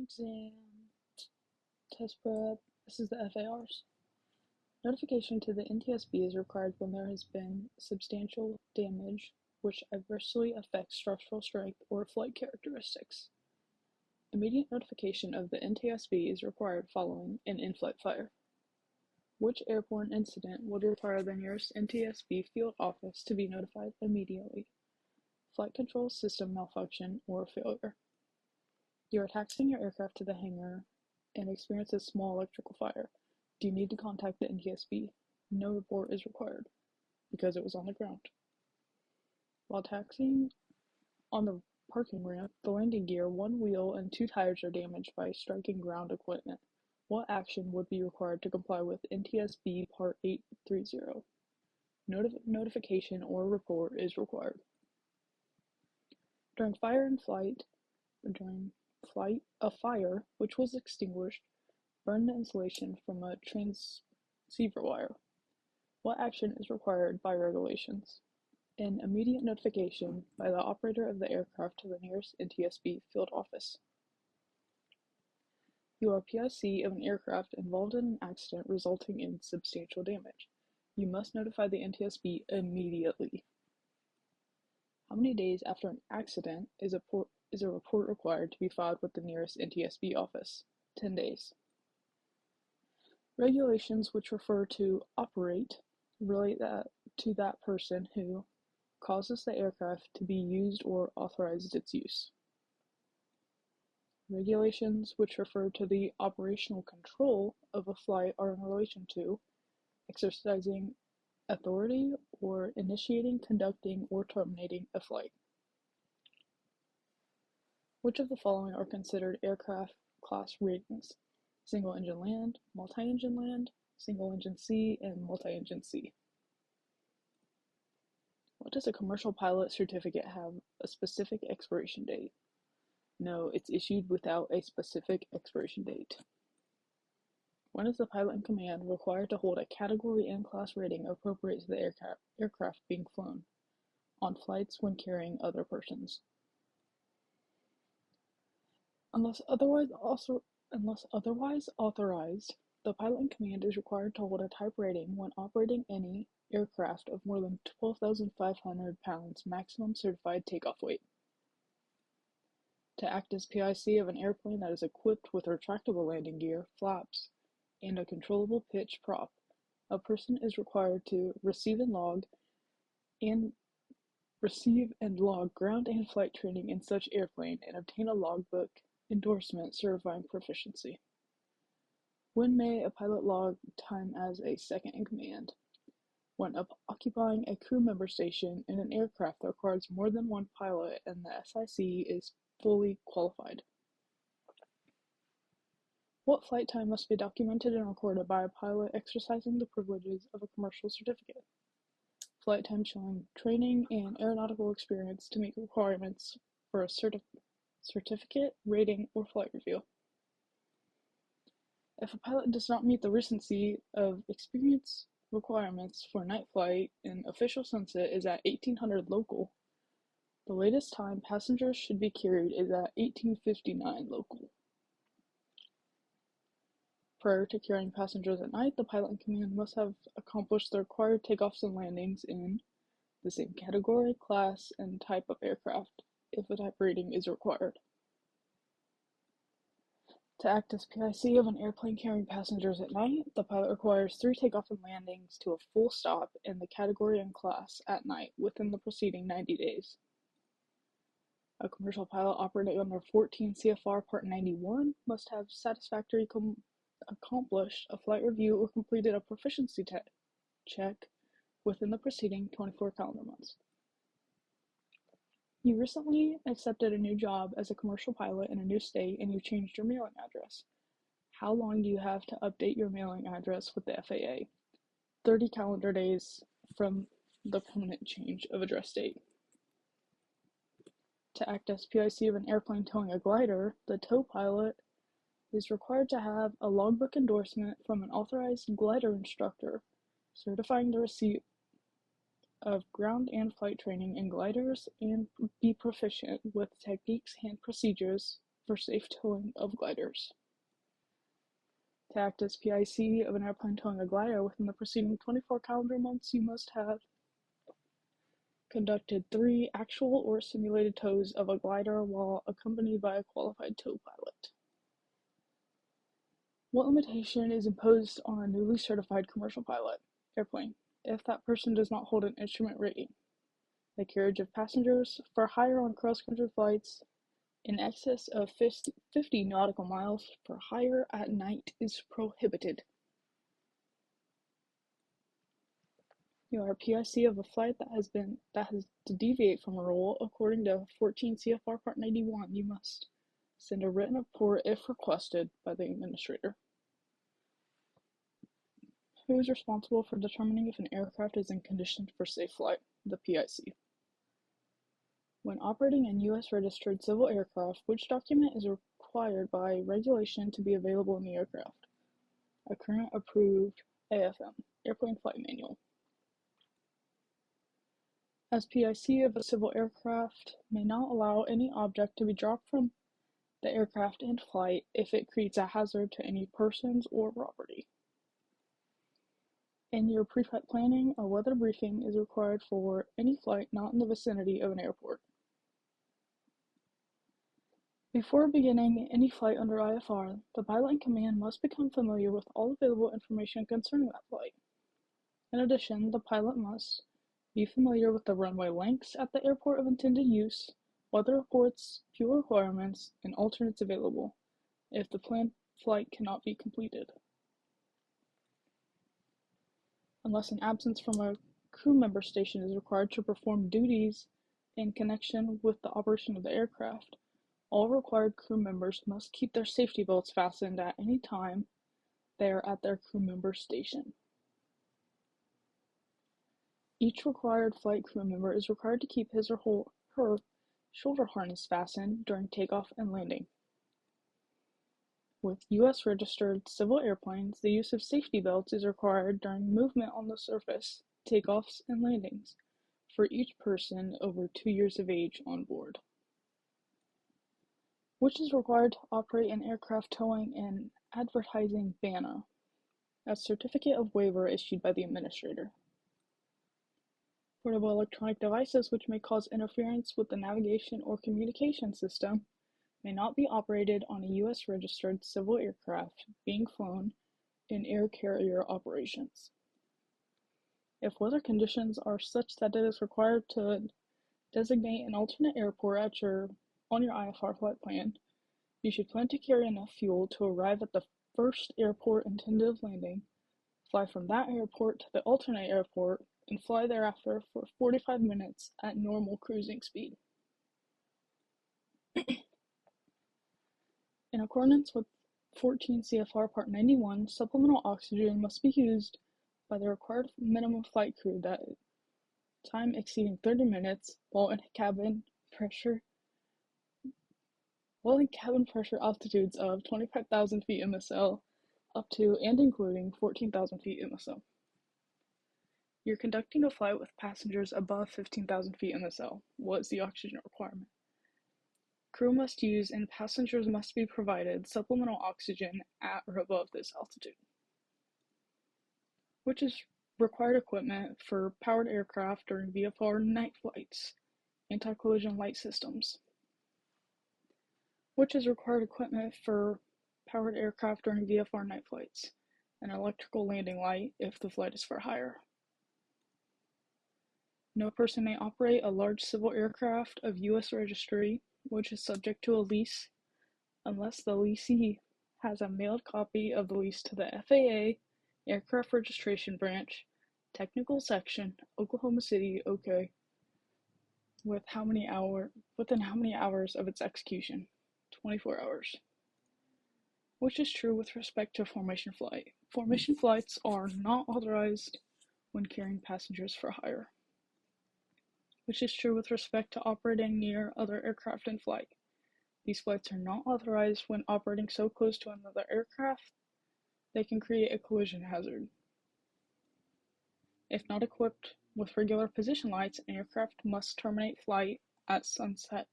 exam, test prep. This is the FARs. Notification to the NTSB is required when there has been substantial damage which adversely affects structural strength or flight characteristics. Immediate notification of the NTSB is required following an in-flight fire. Which airborne incident would require the nearest NTSB field office to be notified immediately? Flight control system malfunction or failure. You are taxiing your aircraft to the hangar and experience a small electrical fire. Do you need to contact the NTSB? No report is required because it was on the ground. While taxiing on the parking ramp, the landing gear, one wheel, and two tires are damaged by striking ground equipment. What action would be required to comply with NTSB Part 830? Notification or report is required. During flight, a fire, which was extinguished, burned the insulation from a transceiver wire. What action is required by regulations? An immediate notification by the operator of the aircraft to the nearest NTSB field office. You are PIC of an aircraft involved in an accident resulting in substantial damage. You must notify the NTSB immediately. How many days after an accident is a report required to be filed with the nearest NTSB office? 10 days. Regulations which refer to operate relate to that person who causes the aircraft to be used or authorizes its use. Regulations which refer to the operational control of a flight are in relation to exercising authority or initiating, conducting, or terminating a flight. Which of the following are considered aircraft class ratings? Single-engine land, multi-engine land, single-engine sea, and multi-engine sea. What does a commercial pilot certificate have a specific expiration date? No, it's issued without a specific expiration date. When is the pilot in command required to hold a Category N class rating appropriate to the aircraft being flown? On flights when carrying other persons. Unless otherwise authorized, the pilot in command is required to hold a type rating when operating any aircraft of more than 12,500 pounds maximum certified takeoff weight. To act as PIC of an airplane that is equipped with retractable landing gear, flaps, and a controllable pitch prop, a person is required to receive and log ground and flight training in such airplane and obtain a logbook endorsement certifying proficiency. When may a pilot log time as a second in command? When occupying a crew member station in an aircraft that requires more than one pilot and the SIC is fully qualified. What flight time must be documented and recorded by a pilot exercising the privileges of a commercial certificate? Flight time showing training and aeronautical experience to meet requirements for a certificate, rating, or flight review. If a pilot does not meet the recency of experience requirements for night flight and official sunset is at 1800 local, the latest time passengers should be carried is at 1859 local. Prior to carrying passengers at night, the pilot in command must have accomplished the required takeoffs and landings in the same category, class, and type of aircraft, if a type rating is required. To act as PIC of an airplane carrying passengers at night, the pilot requires 3 takeoff and landings to a full stop in the category and class at night within the preceding 90 days. A commercial pilot operating under 14 CFR Part 91 must have satisfactorily accomplished a flight review or completed a proficiency check within the preceding 24 calendar months. You recently accepted a new job as a commercial pilot in a new state and you changed your mailing address. How long do you have to update your mailing address with the FAA? 30 calendar days from the permanent change of address date. To act as PIC of an airplane towing a glider, the tow pilot is required to have a logbook endorsement from an authorized glider instructor certifying the receipt of ground and flight training in gliders and be proficient with techniques and procedures for safe towing of gliders. To act as PIC of an airplane towing a glider within the preceding 24 calendar months, you must have conducted 3 actual or simulated tows of a glider while accompanied by a qualified tow pilot. What limitation is imposed on a newly certified commercial pilot airplane if that person does not hold an instrument rating? The carriage of passengers for hire on cross-country flights in excess of 50 nautical miles for hire at night is prohibited. You are PIC of a flight that has to deviate from a rule according to 14 CFR Part 91. You must send a written report if requested by the administrator. Who is responsible for determining if an aircraft is in condition for safe flight? The PIC. When operating in U.S. registered civil aircraft, which document is required by regulation to be available in the aircraft? A current approved AFM, Airplane Flight Manual. As PIC of a civil aircraft may not allow any object to be dropped from the aircraft in flight if it creates a hazard to any persons or property. In your pre-flight planning, a weather briefing is required for any flight not in the vicinity of an airport. Before beginning any flight under IFR, the pilot in command must become familiar with all available information concerning that flight. In addition, the pilot must be familiar with the runway lengths at the airport of intended use, weather reports, fuel requirements, and alternates available if the planned flight cannot be completed. Unless an absence from a crew member station is required to perform duties in connection with the operation of the aircraft, all required crew members must keep their safety belts fastened at any time they are at their crew member station. Each required flight crew member is required to keep his or her shoulder harness fastened during takeoff and landing. With U.S. registered civil airplanes, the use of safety belts is required during movement on the surface, takeoffs, and landings for each person over 2 years of age on board. Which is required to operate an aircraft towing and advertising BANA, a certificate of waiver issued by the administrator. Portable electronic devices which may cause interference with the navigation or communication system may not be operated on a U.S. registered civil aircraft being flown in air carrier operations. If weather conditions are such that it is required to designate an alternate airport on your IFR flight plan, you should plan to carry enough fuel to arrive at the first airport intended of landing, fly from that airport to the alternate airport, and fly thereafter for 45 minutes at normal cruising speed. In accordance with 14 CFR Part 91, supplemental oxygen must be used by the required minimum flight crew that time exceeding 30 minutes while in cabin pressure altitudes of 25,000 feet MSL up to and including 14,000 feet MSL. You're conducting a flight with passengers above 15,000 feet MSL. What is the oxygen requirement? Crew must use and passengers must be provided supplemental oxygen at or above this altitude. Which is required equipment for powered aircraft during VFR night flights, anti-collision light systems. Which is required equipment for powered aircraft during VFR night flights, an electrical landing light if the flight is for hire. No person may operate a large civil aircraft of U.S. registry, which is subject to a lease, unless the leasee has a mailed copy of the lease to the FAA, Aircraft Registration Branch, Technical Section, Oklahoma City, OK, within how many hours of its execution? 24 hours. Which is true with respect to formation flight. Formation flights are not authorized when carrying passengers for hire. Which is true with respect to operating near other aircraft in flight. These flights are not authorized when operating so close to another aircraft they can create a collision hazard. If not equipped with regular position lights, an aircraft must terminate flight at sunset.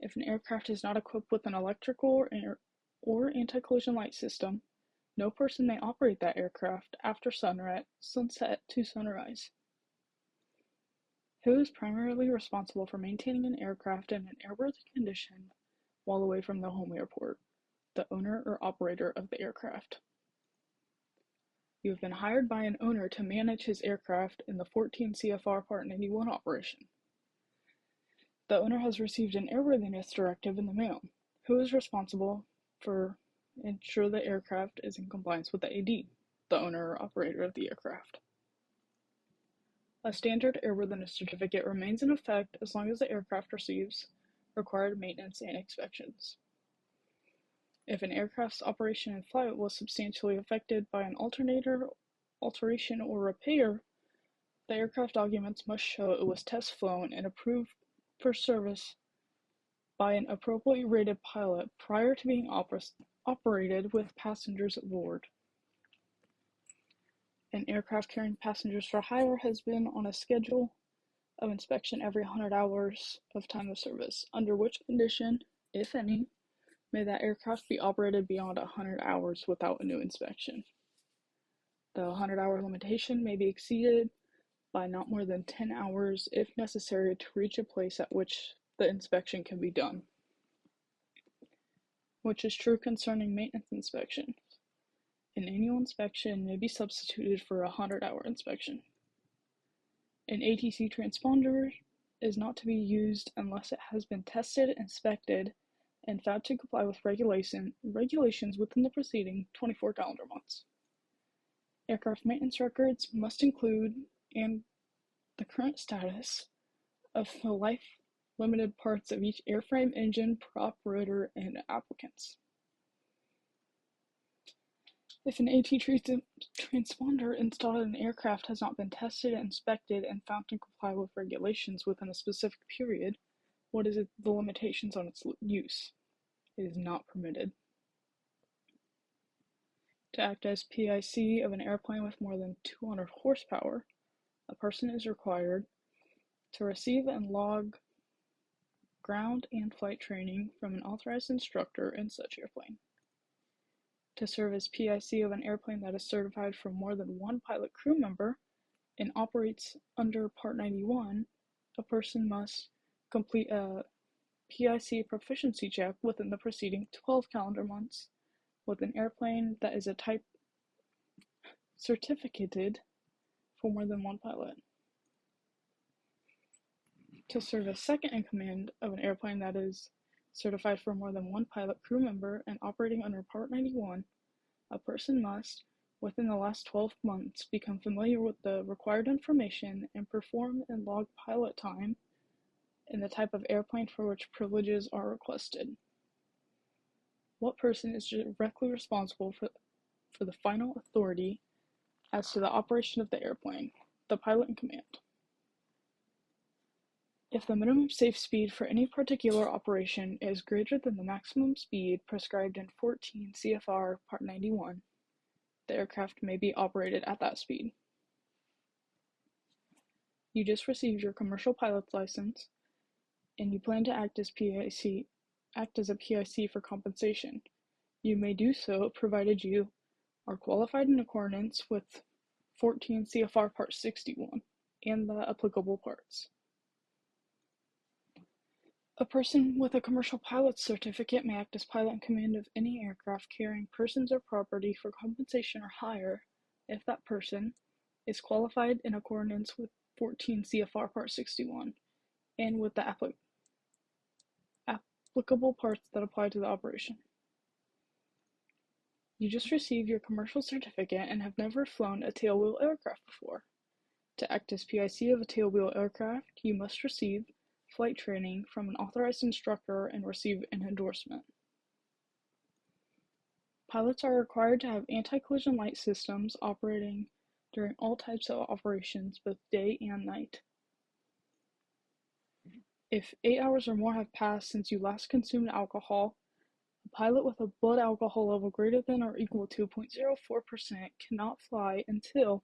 If an aircraft is not equipped with an electrical or anti-collision light system, no person may operate that aircraft after sunset to sunrise. Who is primarily responsible for maintaining an aircraft in an airworthy condition while away from the home airport? The owner or operator of the aircraft. You have been hired by an owner to manage his aircraft in the 14 CFR Part 91 operation. The owner has received an airworthiness directive in the mail. Who is responsible for ensure the aircraft is in compliance with the AD? The owner or operator of the aircraft. A standard airworthiness certificate remains in effect as long as the aircraft receives required maintenance and inspections. If an aircraft's operation in flight was substantially affected by an alteration, or repair, the aircraft documents must show it was test flown and approved for service by an appropriately rated pilot prior to being operated with passengers aboard. An aircraft carrying passengers for hire has been on a schedule of inspection every 100 hours of time of service, under which condition, if any, may that aircraft be operated beyond 100 hours without a new inspection. The 100-hour limitation may be exceeded by not more than 10 hours if necessary to reach a place at which the inspection can be done, which is true concerning maintenance inspections. An annual inspection may be substituted for a 100-hour inspection. An ATC transponder is not to be used unless it has been tested, inspected, and found to comply with regulations within the preceding 24 calendar months. Aircraft maintenance records must include and the current status of the life-limited parts of each airframe, engine, prop, rotor, and applicants. If an AT transponder installed in an aircraft has not been tested, inspected, and found to comply with regulations within a specific period, what is the limitations on its use? It is not permitted. To act as PIC of an airplane with more than 200 horsepower, a person is required to receive and log ground and flight training from an authorized instructor in such airplane. To serve as PIC of an airplane that is certified for more than one pilot crew member and operates under Part 91, a person must complete a PIC proficiency check within the preceding 12 calendar months with an airplane that is a type certificated for more than one pilot. To serve as second in command of an airplane that is certified for more than one pilot crew member and operating under Part 91, a person must, within the last 12 months, become familiar with the required information and perform and log pilot time in the type of airplane for which privileges are requested. What person is directly responsible for the final authority as to the operation of the airplane? The pilot in command. If the minimum safe speed for any particular operation is greater than the maximum speed prescribed in 14 CFR Part 91, the aircraft may be operated at that speed. You just received your commercial pilot's license, and you plan to act as a PIC for compensation. You may do so provided you are qualified in accordance with 14 CFR Part 61 and the applicable parts. A person with a commercial pilot's certificate may act as pilot in command of any aircraft carrying persons or property for compensation or hire if that person is qualified in accordance with 14 CFR Part 61 and with the applicable parts that apply to the operation. You just received your commercial certificate and have never flown a tailwheel aircraft before. To act as PIC of a tailwheel aircraft, you must receive flight training from an authorized instructor and receive an endorsement. Pilots are required to have anti-collision light systems operating during all types of operations, both day and night. If 8 hours or more have passed since you last consumed alcohol, a pilot with a blood alcohol level greater than or equal to 0.04% cannot fly until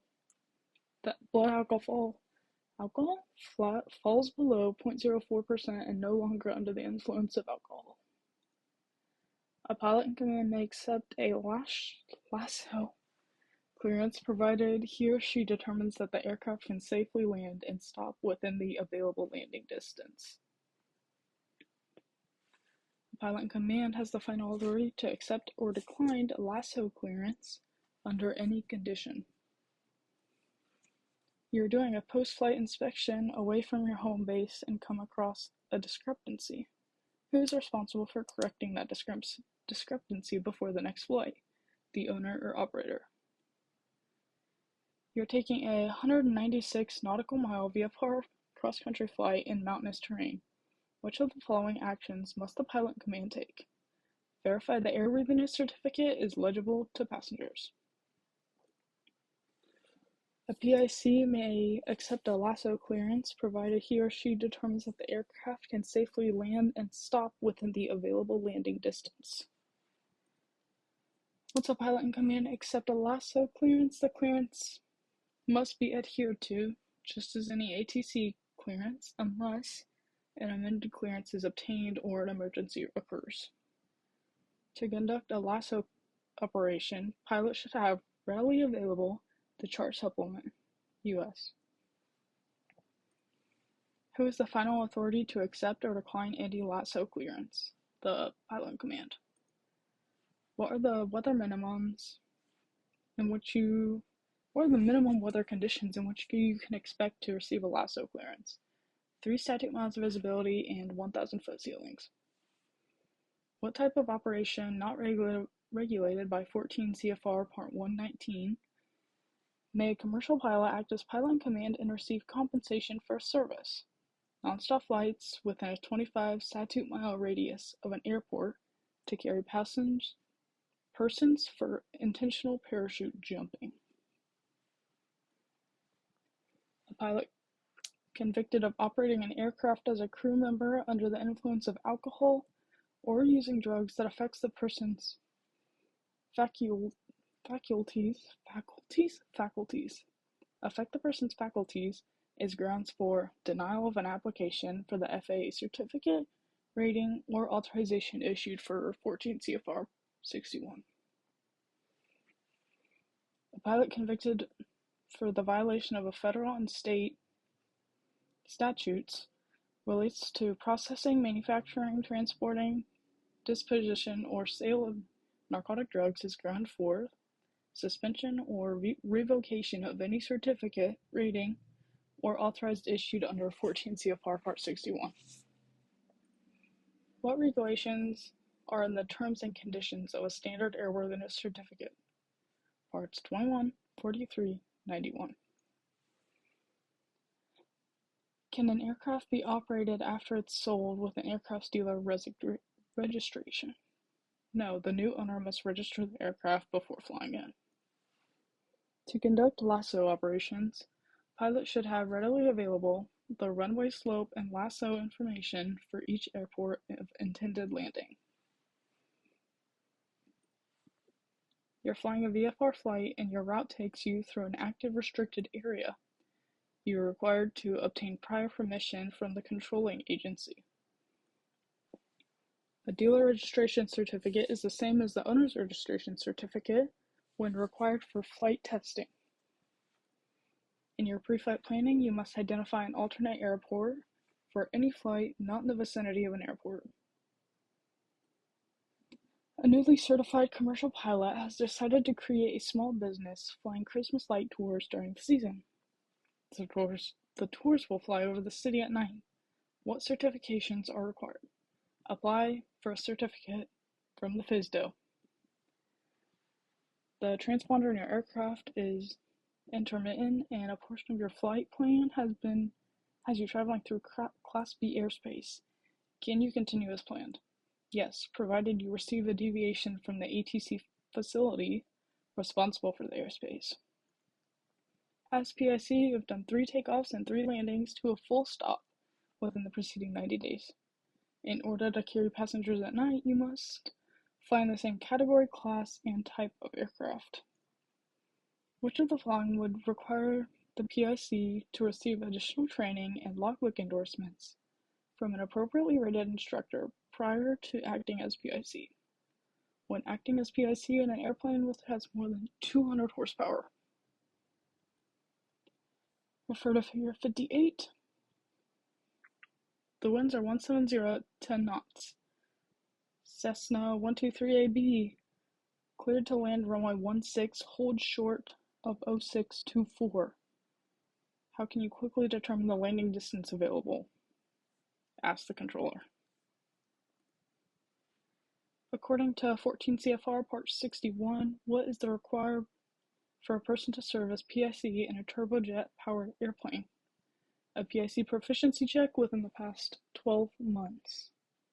that blood alcohol Alcohol falls below 0.04% and no longer under the influence of alcohol. A pilot in command may accept a lasso clearance provided he or she determines that the aircraft can safely land and stop within the available landing distance. The pilot in command has the final authority to accept or decline a lasso clearance under any condition. You're doing a post-flight inspection away from your home base and come across a discrepancy. Who is responsible for correcting that discrepancy before the next flight? The owner or operator. You're taking a 196 nautical mile VFR cross-country flight in mountainous terrain. Which of the following actions must the pilot in command take? Verify the airworthiness certificate is legible to passengers. A PIC may accept a lasso clearance provided he or she determines that the aircraft can safely land and stop within the available landing distance. Once a pilot in command accepts a lasso clearance, the clearance must be adhered to, just as any ATC clearance, unless an amended clearance is obtained or an emergency occurs. To conduct a lasso operation, pilots should have readily available the chart supplement, U.S. Who is the final authority to accept or decline any lasso clearance? The pilot in command. What are the minimum weather conditions in which you can expect to receive a lasso clearance? 3 static miles of visibility and 1,000 foot ceilings. What type of operation not regulated by 14 CFR Part 119 may a commercial pilot act as pilot in command and receive compensation for a service? Non-stop flights within a 25 statute mile radius of an airport to carry persons for intentional parachute jumping. A pilot convicted of operating an aircraft as a crew member under the influence of alcohol or using drugs that affects the person's faculties is grounds for denial of an application for the FAA certificate, rating, or authorization issued for 14 CFR 61. A pilot convicted for the violation of a federal and state statutes relates to processing, manufacturing, transporting, disposition, or sale of narcotic drugs is ground for suspension or revocation of any certificate, rating, or authorized issued under 14 CFR Part 61. What regulations are in the terms and conditions of a standard airworthiness certificate? Parts 21, 43, 91. Can an aircraft be operated after it's sold with an aircraft dealer registration? No, the new owner must register the aircraft before flying in. To conduct lasso operations, pilots should have readily available the runway slope and lasso information for each airport of intended landing. You're flying a VFR flight and your route takes you through an active restricted area. You are required to obtain prior permission from the controlling agency. A dealer registration certificate is the same as the owner's registration certificate when required for flight testing. In your pre-flight planning, you must identify an alternate airport for any flight not in the vicinity of an airport. A newly certified commercial pilot has decided to create a small business flying Christmas light tours during the season. The tours will fly over the city at night. What certifications are required? Apply for a certificate from the FSDO. The transponder in your aircraft is intermittent and a portion of your flight plan has you traveling through Class B airspace. Can you continue as planned? Yes, provided you receive a deviation from the ATC facility responsible for the airspace. As PIC, you have done 3 takeoffs and 3 landings to a full stop within the preceding 90 days. In order to carry passengers at night, you must fly in the same category, class, and type of aircraft. Which of the following would require the PIC to receive additional training and logbook endorsements from an appropriately rated instructor prior to acting as PIC. When acting as PIC in an airplane has more than 200 horsepower. Refer to figure 58. The winds are 170 at 10 knots. Cessna 123AB, cleared to land runway 16, hold short of 0624. How can you quickly determine the landing distance available? Ask the controller. According to 14 CFR Part 61, what is the required for a person to serve as PIC in a turbojet-powered airplane? A PIC proficiency check within the past 12 months.